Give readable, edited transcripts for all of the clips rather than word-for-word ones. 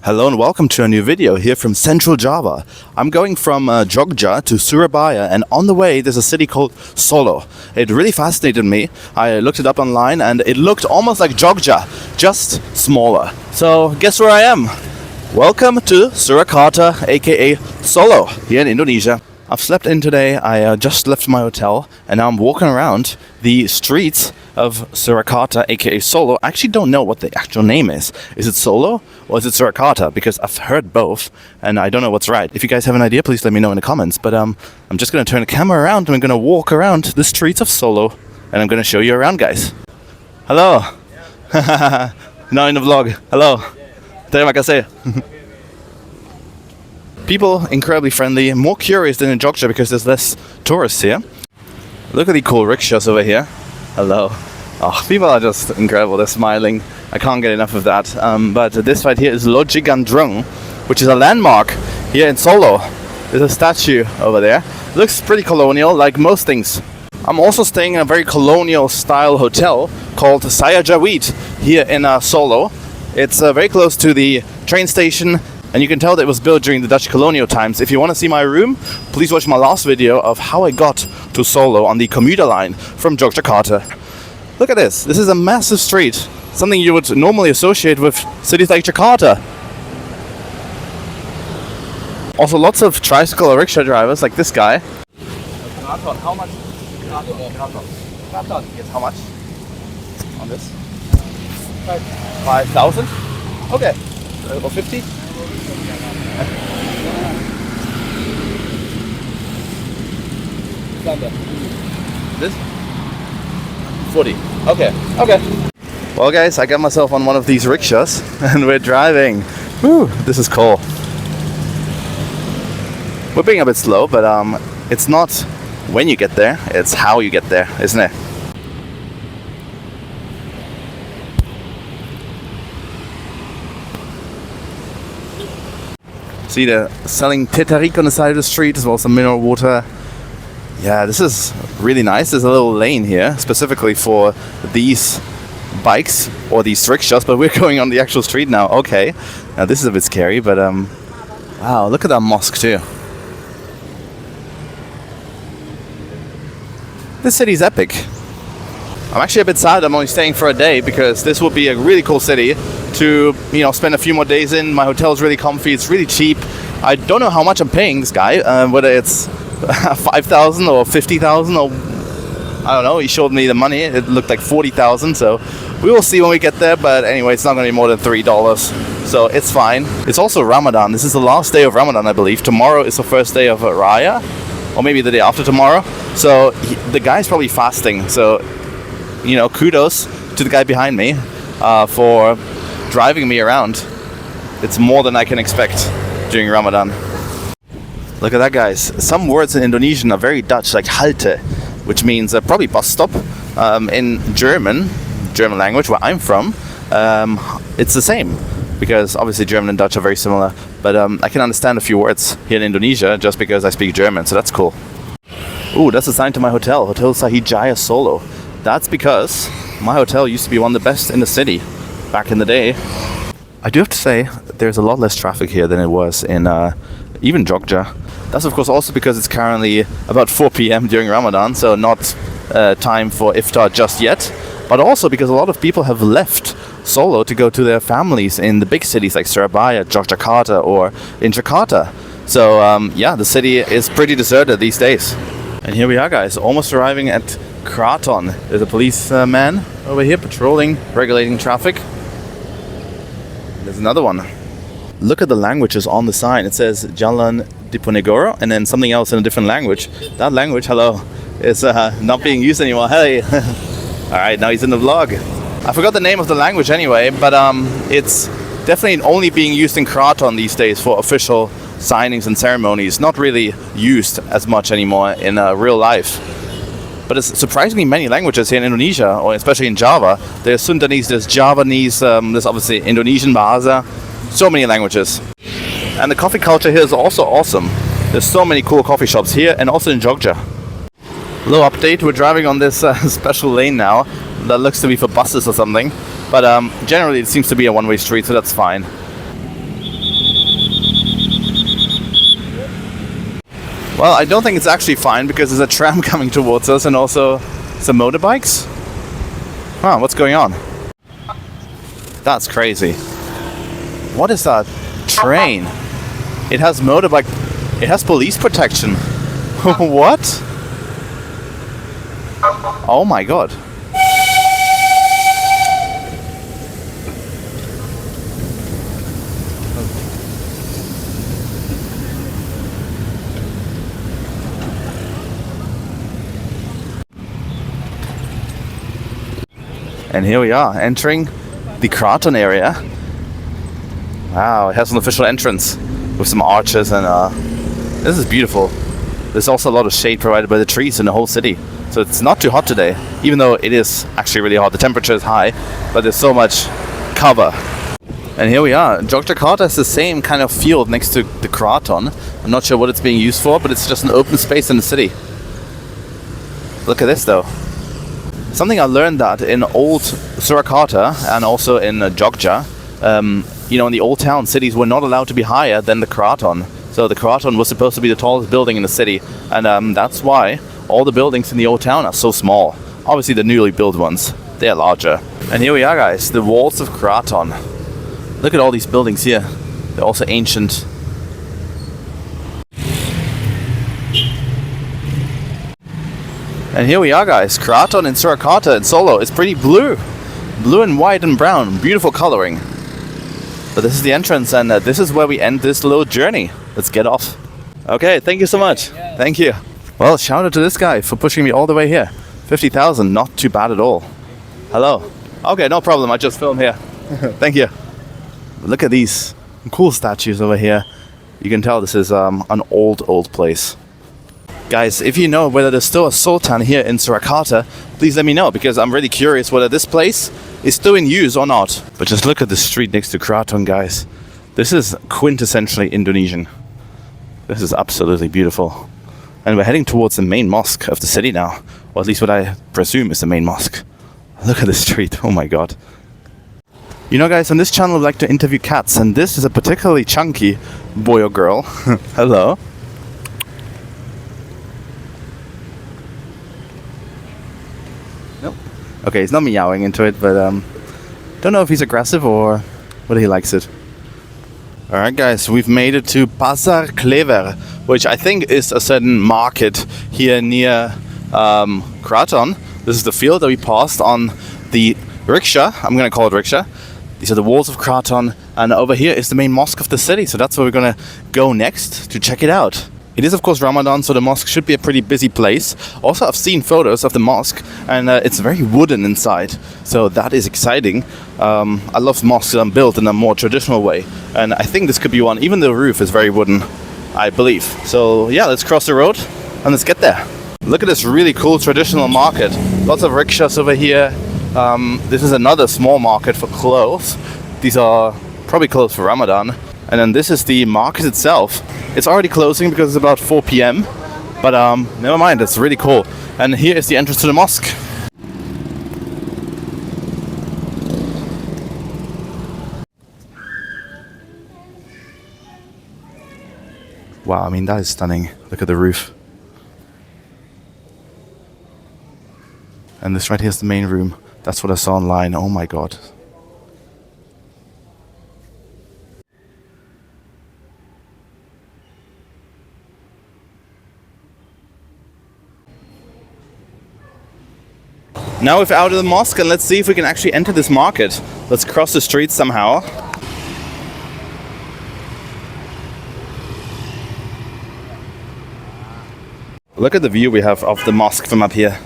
Hello and welcome to a new video here from Central Java. I'm going from Jogja to Surabaya, and on the way there's a city called Solo. It really fascinated me. I looked it up online and it looked almost like Jogja, just smaller. So guess where I am? Welcome to Surakarta, aka Solo, here in Indonesia. I've slept in today. I just left my hotel and now I'm walking around the streets of Surakarta, aka Solo. I actually don't know what the actual name is. Is it Solo or is it Surakarta? Because I've heard both and I don't know what's right. If you guys have an idea, please let me know in the comments. But I'm just going to turn the camera around and I'm going to walk around the streets of Solo and I'm going to show you around, guys. Hello. Now in the vlog. Hello. Terima kasih. People incredibly friendly, more curious than in Jogja because there's less tourists here. Look at the cool rickshaws over here. Hello. Oh, people are just incredible. They're smiling. I can't get enough of that. But this right here is Lojigandrung, which is a landmark here in Solo. There's a statue over there. Looks pretty colonial, like most things. I'm also staying in a very colonial style hotel called Sayajawit here in Solo. It's very close to the train station. And you can tell that it was built during the Dutch colonial times. If you want to see my room, please watch my last video of how I got to Solo on the commuter line from Yogyakarta. Look at this. This is a massive street. Something you would normally associate with cities like Jakarta. Also lots of tricycle or rickshaw drivers like this guy. Kraton, how much? Kraton, yes, how much? On this? 5,000? Okay. Or 50? This? 40. Okay. Well guys, I got myself on one of these rickshaws and we're driving. Whew, this is cool. We're being a bit slow, but it's not when you get there, it's how you get there, isn't it? See, they're selling tetarik on the side of the street as well as some mineral water. Yeah, this is really nice. There's a little lane here specifically for these bikes or these rickshaws, but we're going on the actual street now. Okay, now this is a bit scary, but wow, look at that mosque too. This city's epic. I'm actually a bit sad I'm only staying for a day because this would be a really cool city to, spend a few more days in. My hotel's really comfy, it's really cheap. I don't know how much I'm paying this guy, whether it's 5,000 or 50,000 or I don't know. He showed me the money, it looked like 40,000, so we will see when we get there. But anyway, it's not going to be more than $3, so it's fine. It's also Ramadan. This is the last day of Ramadan, I believe. Tomorrow is the first day of Raya, or maybe the day after tomorrow. So the guy's probably fasting, so kudos to the guy behind me for driving me around. It's more than I can expect during Ramadan. Look at that, guys. Some words in Indonesian are very Dutch, like halte, which means probably bus stop. In German language, where I'm from, it's the same, because obviously German and Dutch are very similar. But I can understand a few words here in Indonesia just because I speak German, so that's cool. Ooh, that's a sign to my hotel, Hotel Sahijaya Solo. That's because my hotel used to be one of the best in the city back in the day. I do have to say, there's a lot less traffic here than it was in even Jogja. That's of course also because it's currently about 4 p.m. during Ramadan, so not time for iftar just yet. But also because a lot of people have left Solo to go to their families in the big cities like Surabaya, Yogyakarta, or in Jakarta. So yeah, the city is pretty deserted these days. And here we are, guys, almost arriving at Kraton. There's a policeman over here patrolling, regulating traffic. There's another one. Look at the languages on the sign. It says Jalan Diponegoro and then something else in a different language. That language, hello, is not being used anymore. Hey! Alright, now he's in the vlog. I forgot the name of the language anyway, but it's definitely only being used in Kraton these days for official signings and ceremonies. Not really used as much anymore in real life. But it's surprisingly many languages here in Indonesia, or especially in Java. There's Sundanese, there's Javanese, there's obviously Indonesian Bahasa. So many languages. And the coffee culture here is also awesome. There's so many cool coffee shops here and also in Jogja. Little update, we're driving on this special lane now that looks to be for buses or something. But generally it seems to be a one-way street, so that's fine. Well, I don't think it's actually fine because there's a tram coming towards us and also some motorbikes. Huh, what's going on? That's crazy. What is that train? It has motorbike... It has police protection. What? Oh my god. And here we are, entering the Kraton area. Wow, it has an official entrance with some arches and this is beautiful. There's also a lot of shade provided by the trees in the whole city. So it's not too hot today, even though it is actually really hot. The temperature is high, but there's so much cover. And here we are. Yogyakarta has the same kind of field next to the Kraton. I'm not sure what it's being used for, but it's just an open space in the city. Look at this though. Something I learned that in old Surakarta and also in Jogja, you know, in the old town, cities were not allowed to be higher than the Kraton. So the Kraton was supposed to be the tallest building in the city, and that's why all the buildings in the old town are so small. Obviously the newly built ones, they are larger. And here we are, guys, the walls of Kraton. Look at all these buildings here. They're also ancient. And here we are, guys. Kraton in Surakarta and Solo is pretty blue. Blue and white and brown. Beautiful coloring. But this is the entrance, and this is where we end this little journey. Let's get off. Okay, thank you so much. Yeah. Thank you. Well, shout out to this guy for pushing me all the way here. 50,000, not too bad at all. Hello. Okay, no problem. I just film here. Thank you. Look at these cool statues over here. You can tell this is an old place. Guys, if you know whether there's still a sultan here in Surakarta, please let me know, because I'm really curious whether this place is still in use or not. But just look at the street next to Kraton, guys. This is quintessentially Indonesian. This is absolutely beautiful. And we're heading towards the main mosque of the city now. Or at least what I presume is the main mosque. Look at the street, oh my god. You know, guys, on this channel we like to interview cats, and this is a particularly chunky boy or girl. Hello. Nope. Okay, he's not meowing into it, but don't know if he's aggressive or whether he likes it. Alright, guys, we've made it to Pasar Klever, which I think is a certain market here near Kraton. This is the field that we passed on the Rickshaw. I'm going to call it Rickshaw. These are the walls of Kraton, and over here is the main mosque of the city, so that's where we're going to go next to check it out. It is of course Ramadan, so the mosque should be a pretty busy place. Also, I've seen photos of the mosque, and it's very wooden inside, so that is exciting. I love mosques that are built in a more traditional way, and I think this could be one. Even the roof is very wooden, I believe. So yeah, let's cross the road and let's get there. Look at this really cool traditional market. Lots of rickshaws over here. This is another small market for clothes. These are probably closed for Ramadan. And then this is the market itself. It's already closing because it's about 4 p.m. But never mind, it's really cool. And here is the entrance to the mosque. Wow, I mean, that is stunning. Look at the roof. And this right here is the main room. That's what I saw online. Oh my god. Now we're out of the mosque, and let's see if we can actually enter this market. Let's cross the street somehow. Look at the view we have of the mosque from up here.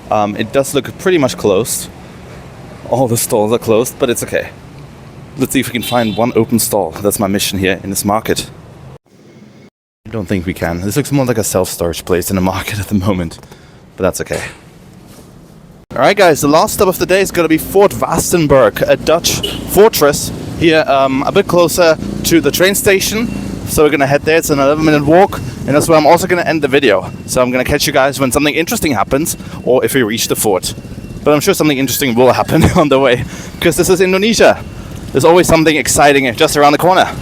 It does look pretty much closed. All the stalls are closed, but it's okay. Let's see if we can find one open stall. That's my mission here in this market. I don't think we can. This looks more like a self-storage place than a market at the moment, but that's okay. Alright guys, the last stop of the day is going to be Fort Vastenberg, a Dutch fortress here a bit closer to the train station. So we're going to head there. It's an 11-minute walk, and that's where I'm also going to end the video. So I'm going to catch you guys when something interesting happens, or if we reach the fort. But I'm sure something interesting will happen on the way, because this is Indonesia. There's always something exciting just around the corner.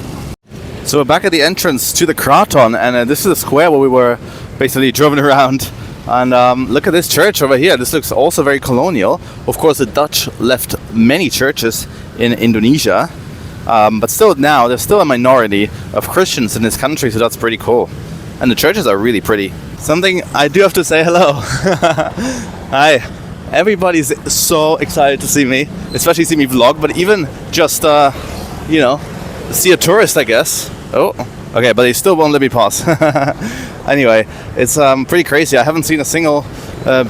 So we're back at the entrance to the Kraton, and this is a square where we were basically driven around. And look at this church over here. This looks also very colonial. Of course, the Dutch left many churches in Indonesia, but still now there's still a minority of Christians in this country, so that's pretty cool. And the churches are really pretty. Something I do have to say hello. Hi. Everybody's so excited to see me, especially see me vlog, but even just, you know, see a tourist, I guess. Oh, okay, but they still won't let me pass. Anyway, it's pretty crazy. I haven't seen a single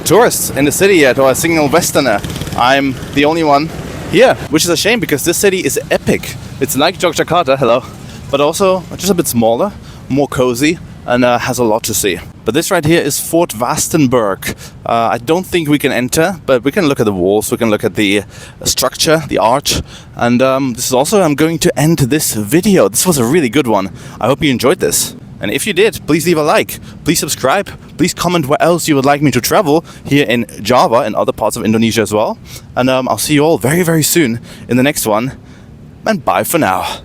tourist in the city yet, or a single Westerner. I'm the only one here, which is a shame because this city is epic. It's like Yogyakarta, hello, but also just a bit smaller, more cozy, and has a lot to see. But this right here is Fort Vastenberg. I don't think we can enter, but we can look at the walls, we can look at the structure, the arch, and this is also I'm going to end this video. This was a really good one. I hope you enjoyed this. And if you did, please leave a like, please subscribe, please comment where else you would like me to travel here in Java and other parts of Indonesia as well. And I'll see you all very, very soon in the next one. And bye for now.